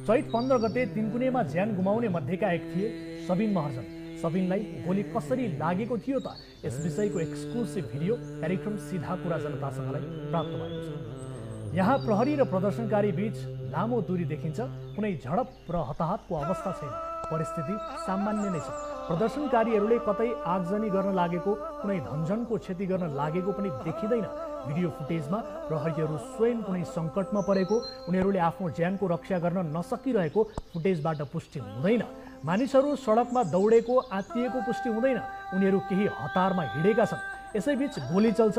चैत 15 गते तिनकुनेमा ज्यान गुमाउने मध्येका एक थिए सबिन महर्जन। सबिनलाई गोली कसरी लागेको थियो त यस विषयको एक्सक्लुसिभ भिडियो कार्यक्रम सीधा कुरा जनतासँगलाई प्राप्त भएको छ। यहाँ प्रहरी र प्रदर्शनकारी बीच लामो दूरी देखिन्छ। कुनै झडप र हताहतको अवस्था छैन। परिस्थिति सामान्य नै छ। प्रदर्शनकारीहरूले कतै आगजनी गर्न लागेको, कुनै धनजनको क्षति गर्न लागेको पनि देखिँदैन। भिडियो फुटेजमा प्रहरीहरू स्वयं कुनै सङ्कटमा परेको, उनीहरूले आफ्नो ज्यानको रक्षा गर्न नसकिरहेको फुटेजबाट पुष्टि हुँदैन। मानिसहरू सडकमा दौडेको, आत्तिएको पुष्टि हुँदैन। उनीहरू केही हतारमा हिँडेका छन्। यसैबीच गोली चल्छ।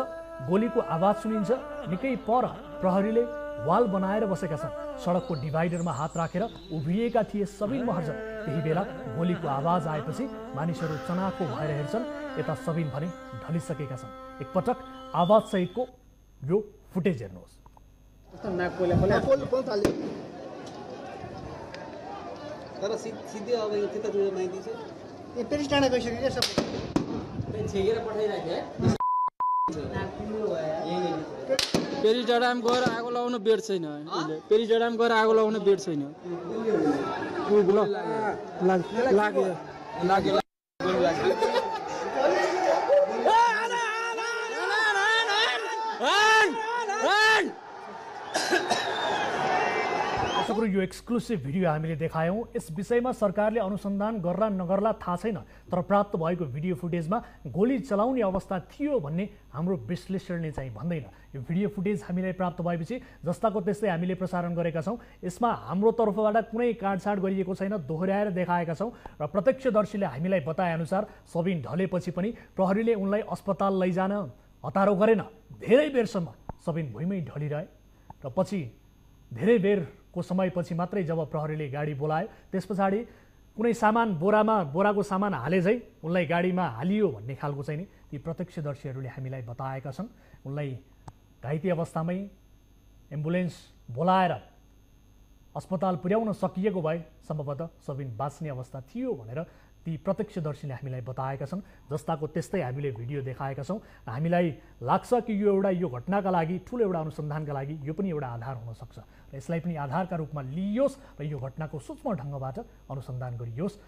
गोलीको आवाज सुनिन्छ। निकै पर प्रहरीले वाल बनाएर बसेका छन्। सडकको डिभाइडरमा हात राखेर उभिएका थिए सबिन महर्जन। त्यही बेला गोलीको आवाज आएपछि मानिसहरू चनाखो भएर हेर्छन्। यता सबिन भने ढलिसकेका छन्। एकपटक आवाज सहितको यो फुटेज हेर्नुहोस्। पेरिडाम गएर आगो लगाउन बेड छैन। पेरिडाम गएर आगो लगाउन बेड छैन। यो एक्सक्लुसिभ भिडियो हामीले देखायौँ। यस विषयमा सरकारले अनुसन्धान गर्ला नगर्ला थाहा छैन, तर प्राप्त भएको भिडियो फुटेजमा गोली चलाउने अवस्था थियो भन्ने हाम्रो विश्लेषणले चाहिँ भन्दैन। यो भिडियो फुटेज हामीलाई प्राप्त भएपछि जस्ताको त्यस्तै हामीले प्रसारण गरेका छौँ। यसमा हाम्रो तर्फबाट कुनै काटछाड गरिएको छैन, दोहोऱ्याएर देखाएका छौँ। र प्रत्यक्षदर्शीले हामीलाई बताएअनुसार सबिन ढलेपछि पनि प्रहरीले उनलाई अस्पताल लैजान हतारो गरेन। धेरै बेरसम्म सबिन भुइँमै ढलिरहे र पछि धेरै बेरको समयपछि मात्रै जब प्रहरीले गाडी बोलायो, त्यस पछाडि कुनै सामान बोराको सामान हाले झै उनलाई गाडीमा हालियो भन्ने खालको चाहिँ नि ती प्रत्यक्षदर्शीहरूले हामीलाई बताएका छन्। उनलाई घाइते अवस्थामै एम्बुलेन्स बोलाएर अस्पताल पुर्याउन सकिएको भए सम्भवतः सबिन बाँच्ने अवस्था थियो भनेर ती प्रत्यक्षदर्शीले हामीलाई बताएका छन्। जस्ताको त्यस्तै हामीले भिडियो देखाएका छौँ। हामीलाई लाग्छ कि यो घटनाका लागि, ठुलो एउटा अनुसन्धानका लागि यो पनि एउटा आधार हुनसक्छ र यसलाई पनि आधारका रूपमा लिइयोस् र यो घटनाको सूक्ष्म ढङ्गबाट अनुसन्धान गरियोस्